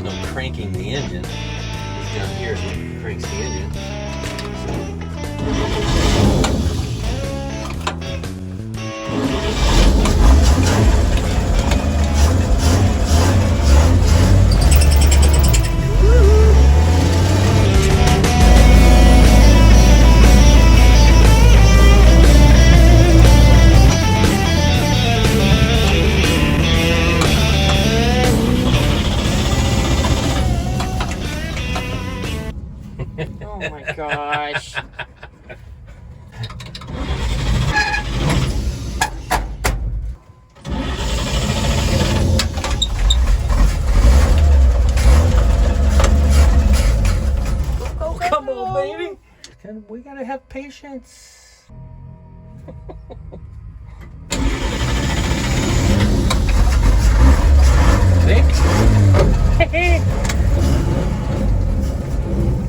no cranking the engine. This down here is what cranks the engine. Oh my gosh. Oh, come on, baby. We gotta have patience.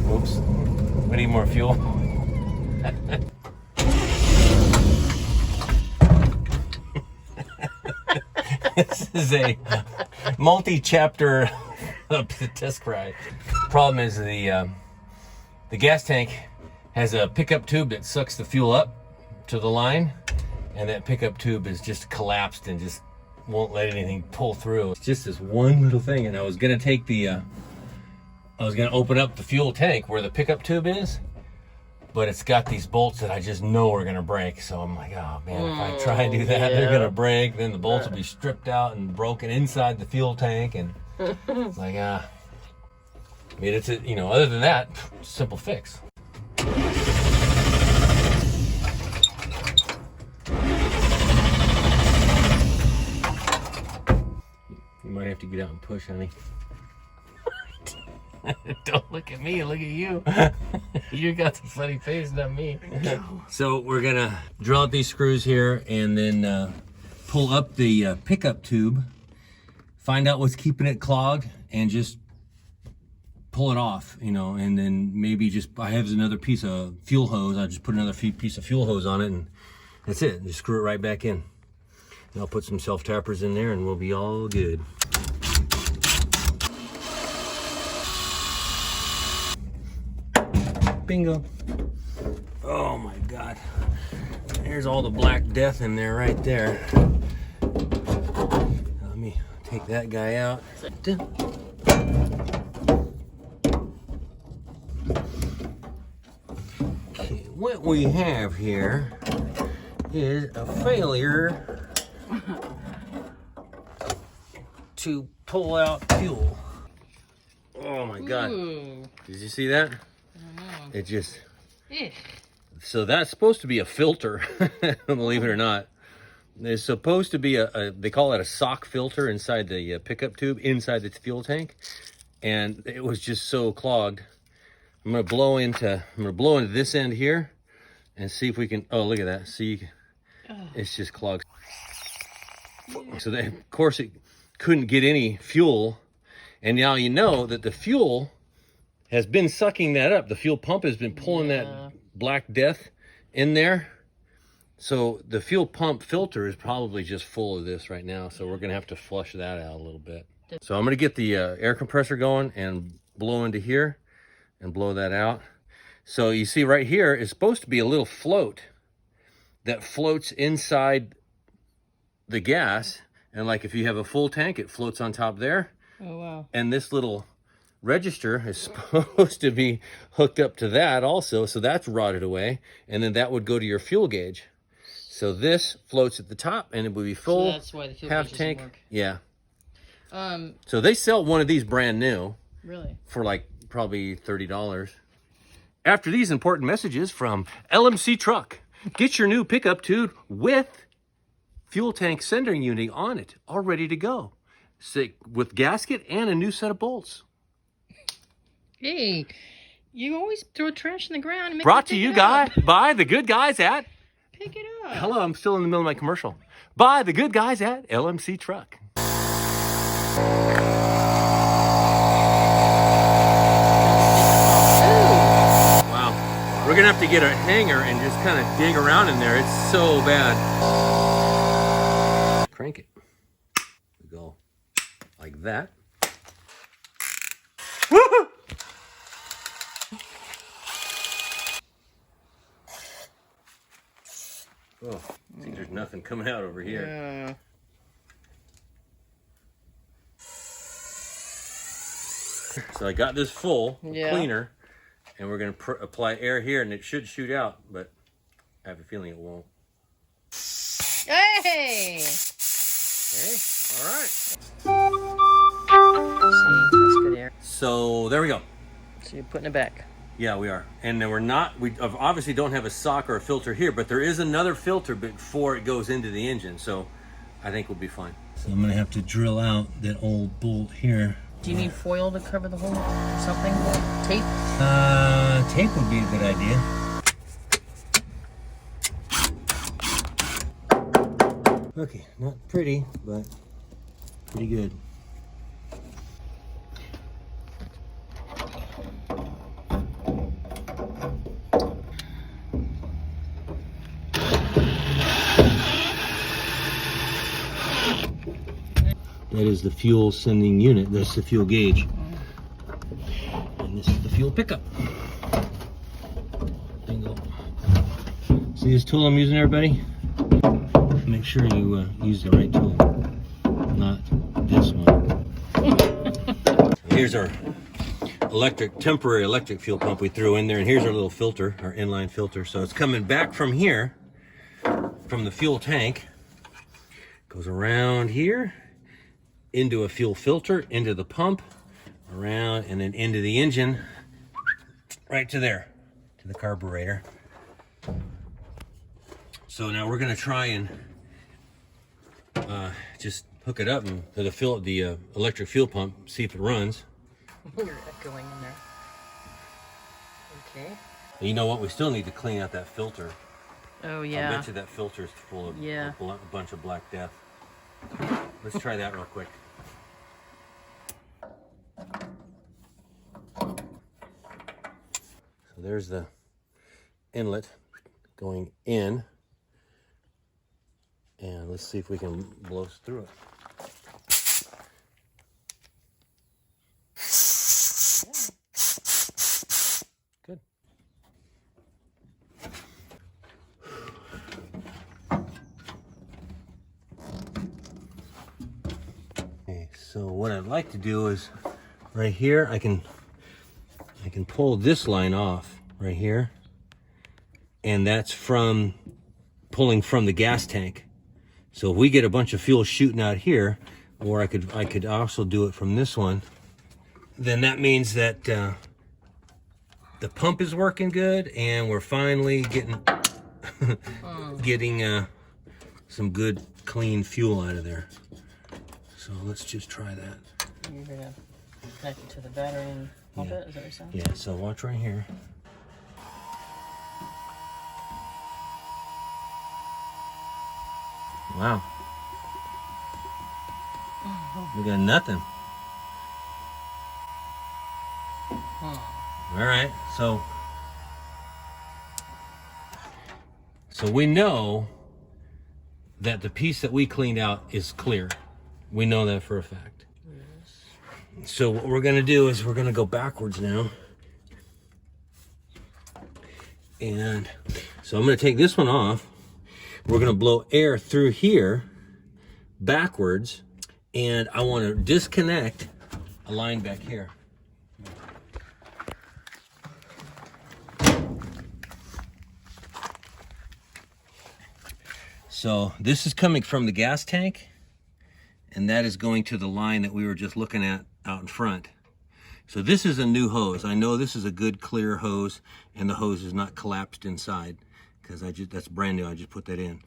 Oops. We need more fuel. This is a multi-chapter test ride. Problem is the gas tank has a pickup tube that sucks the fuel up to the line, and that pickup tube is just collapsed and just won't let anything pull through. It's just this one little thing, and I was gonna take the I was gonna open up the fuel tank where the pickup tube is, but it's got these bolts that I just know are gonna break. So I'm like, oh man, if I try and do that, they're gonna break. Then the bolts will be stripped out and broken inside the fuel tank, and it's like, I mean, it's a, you know, other than that, simple fix. You might have to get out and push, honey. Don't look at me, look at you. You got the funny face, not me. So we're gonna drill out these screws here and then pull up the pickup tube, find out what's keeping it clogged, and just pull it off, you know, and then maybe just, I have another piece of fuel hose, I just put another piece of fuel hose on it, and that's it. Just screw it right back in. And I'll put some self-tappers in there and we'll be all good. Bingo. Oh my God. There's all the black death in there right there. Let me take that guy out. Okay, what we have here is a failure to pull out fuel. Oh my God. Ooh. Did you see that? I don't know. It just... Eh. So that's supposed to be a filter, believe it or not. There's supposed to be they call it a sock filter inside the pickup tube, inside the fuel tank. And it was just so clogged. I'm gonna blow into this end here and see if we can, oh, look at that. See, it's just clogged. So that, of course, it couldn't get any fuel. And now you know that the fuel has been sucking that up. The fuel pump has been pulling that black death in there. So the fuel pump filter is probably just full of this right now. So we're gonna have to flush that out a little bit. So I'm gonna get the air compressor going and blow into here and blow that out. So you see right here is supposed to be a little float that floats inside the gas. And like if you have a full tank, it floats on top there. Oh, wow. And this little register is supposed to be hooked up to that also, so that's rotted away, and then that would go to your fuel gauge. So this floats at the top and it would be full. So that's why the fuel half gauge tank. doesn't work. Yeah. So they sell one of these brand new. Really? For like probably $30. After these important messages from LMC Truck, get your new pickup tube with fuel tank sending unit on it, all ready to go. With gasket and a new set of bolts. Hey, you always throw trash in the ground and make Brought to you by the good guys at... Pick it up. Hello, I'm still in the middle of my commercial. By the good guys at LMC Truck. Wow. We're going to have to get a hanger and just kind of dig around in there. It's so bad. Crank it. We go like that. Oh, see, there's nothing coming out over here. Yeah. So I got this full of Yeah. cleaner, and we're going to apply air here, and it should shoot out, but I have a feeling it won't. Hey! Okay, all right. See, that's good air. So there we go. So you're putting it back. Yeah, we are. And then we obviously don't have a sock or a filter here, but there is another filter before it goes into the engine, so I think we'll be fine. So I'm going to have to drill out that old bolt here. Do you need foil to cover the hole? Something? Tape? Tape would be a good idea. Okay, not pretty, but pretty good. That is the fuel sending unit. That's the fuel gauge. And this is the fuel pickup. Bingo. See this tool I'm using, everybody? Make sure you use the right tool, not this one. Here's our temporary electric fuel pump we threw in there, and here's our little filter, our inline filter. So it's coming back from here, from the fuel tank, goes around here, into a fuel filter, into the pump, around, and then into the engine, right to there, to the carburetor. So now we're gonna try and just hook it up and to the electric fuel pump, see if it runs. You're echoing in there. Okay. And you know what? We still need to clean out that filter. Oh yeah. I bet you that filter is full of a bunch of black death. Let's try that real quick. So there's the inlet going in, and let's see if we can blow through it. Good. Okay, so what I'd like to do is right here I can pull this line off right here, and that's from pulling from the gas tank. So if we get a bunch of fuel shooting out here, or I could also do it from this one, then that means that the pump is working good, and we're finally getting some good clean fuel out of there. So let's just try that. You're gonna connect it to the battery and pump it? Is that what you're saying? Yeah, so watch right here. Wow. We got nothing. All right, so we know that the piece that we cleaned out is clear. We know that for a fact. Yes. So what we're gonna do is we're gonna go backwards now. And so I'm gonna take this one off. We're gonna blow air through here backwards, and I want to disconnect a line back here. So this is coming from the gas tank, and that is going to the line that we were just looking at out in front. So this is a new hose. I know this is a good clear hose, and the hose is not collapsed inside, because that's brand new. I just put that in.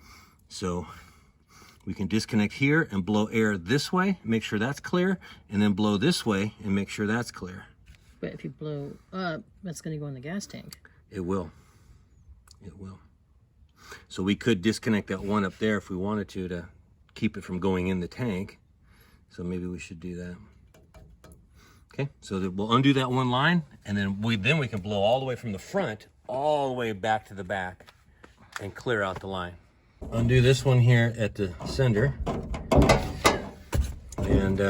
So we can disconnect here and blow air this way, make sure that's clear, and then blow this way and make sure that's clear. But if you blow up, that's going to go in the gas tank. It will. It will. So we could disconnect that one up there if we wanted to keep it from going in the tank. So maybe we should do that. Okay, so we'll undo that one line, and then we can blow all the way from the front all the way back to the back and clear out the line. Undo this one here at the sender, and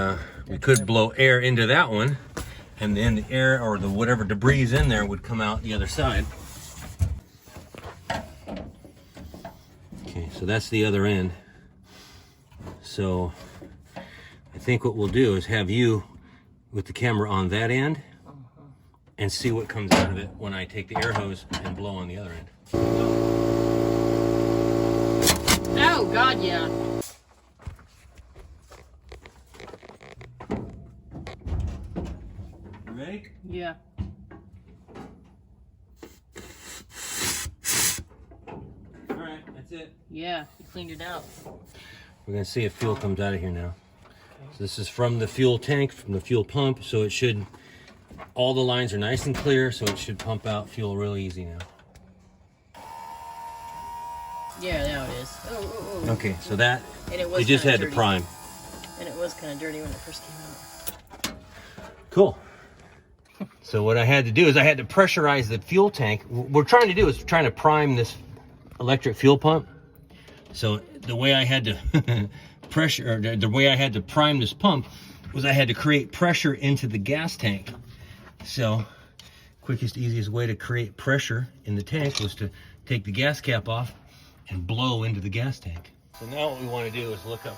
we could blow air into that one, and then the air or the whatever debris is in there would come out the other side. Okay, so that's the other end. So I think what we'll do is have you with the camera on that end and see what comes out of it when I take the air hose and blow on the other end. Oh, God, yeah. You ready? Yeah. All right, that's it. Yeah, you cleaned it out. We're gonna see if fuel comes out of here now. So this is from the fuel tank, from the fuel pump, so it should, all the lines are nice and clear, so it should pump out fuel really easy now. Yeah, now it is. Oh. Okay, so that, And it was you just kinda had to dirty. prime. And it was kind of dirty when it first came out. Cool. So what I had to do is I had to pressurize the fuel tank. What we're trying to do is trying to prime this electric fuel pump. So the way I had to the way I had to prime this pump was I had to create pressure into the gas tank. So quickest, easiest way to create pressure in the tank was to take the gas cap off and blow into the gas tank. So now what we want to do is look up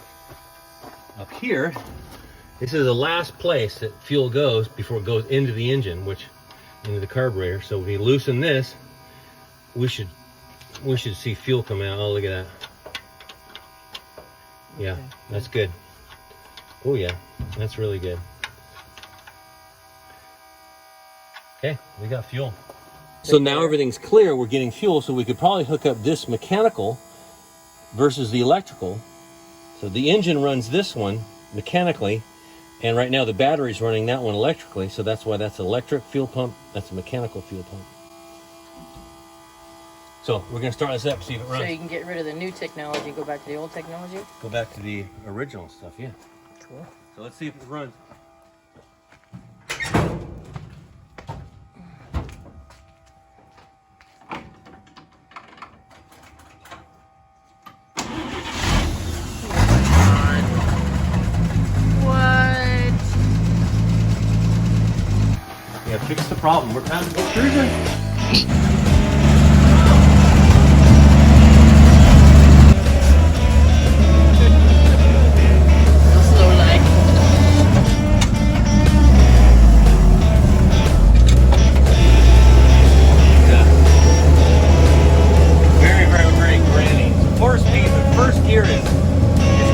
here. This is the last place that fuel goes before it goes into the engine, which into the carburetor. So if we loosen this, we should see fuel come out. Oh, look at that. Yeah, Okay. that's good. Oh yeah, that's really good. Okay, we got fuel. So now everything's clear, we're getting fuel, so we could probably hook up this mechanical versus the electrical. So the engine runs this one mechanically, and right now the battery's running that one electrically, so that's why that's an electric fuel pump, that's a mechanical fuel pump. So we're gonna start this up, see if it runs. So you can get rid of the new technology and go back to the old technology? Go back to the original stuff, yeah. Cool. So let's see if it runs. What? Yeah, fix the problem. We're time to go cruising. Slow like. Very, very, very granny. First speed, the first gear is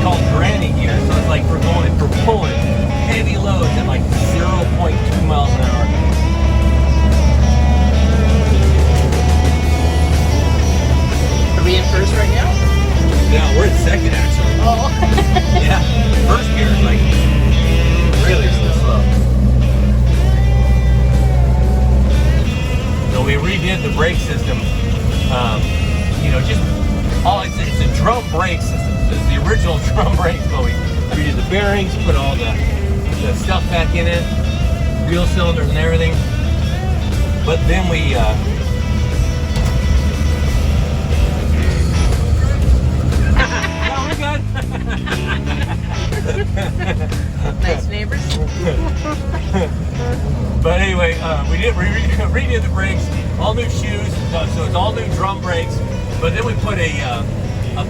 called granny gear. So it's like we're pulling heavy loads at like 0.2 miles an hour. Are we in first right now? Yeah, we're in second actually. Oh. Yeah, first gear is like really slow. So we redid the brake system. You know, just it's a drum brake system. It's the original drum brakes, but we redid the bearings, put all the stuff back in it, wheel cylinders and everything. But then we Nice neighbors. But anyway, we redid the brakes, all new shoes, so it's all new drum brakes. But then we put a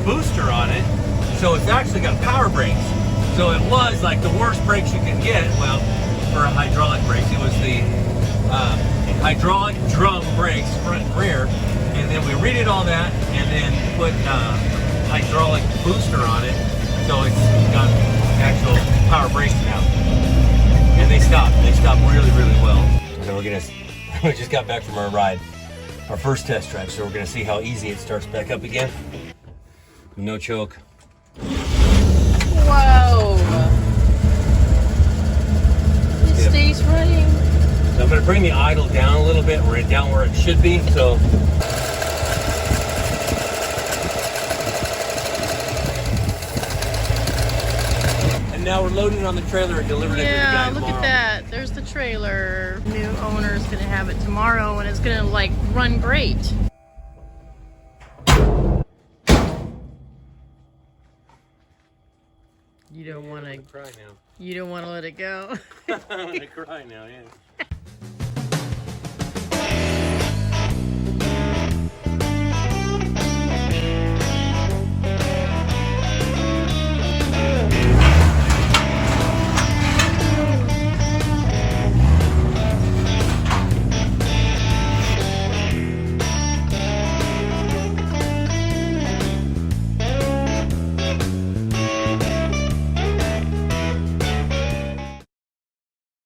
booster on it, so it's actually got power brakes. So it was like the worst brakes you could get. Well, for a hydraulic brakes, it was the hydraulic drum brakes, front and rear. And then we redid all that, and then put hydraulic booster on it, so it's got actual power brakes now. And they stop really, really well. So we just got back from our ride, our first test drive, so we're gonna see how easy it starts back up again. No choke. Whoa. It stays running. So I'm gonna bring the idle down a little bit, down where it should be, so. Now we're loading it on the trailer and delivering it to the guy Yeah, tomorrow. look at that. There's the trailer. New owner's gonna have it tomorrow and it's gonna like run great. You don't want I'm to. gonna cry now. You don't want to let it go. I'm gonna cry now. Yeah.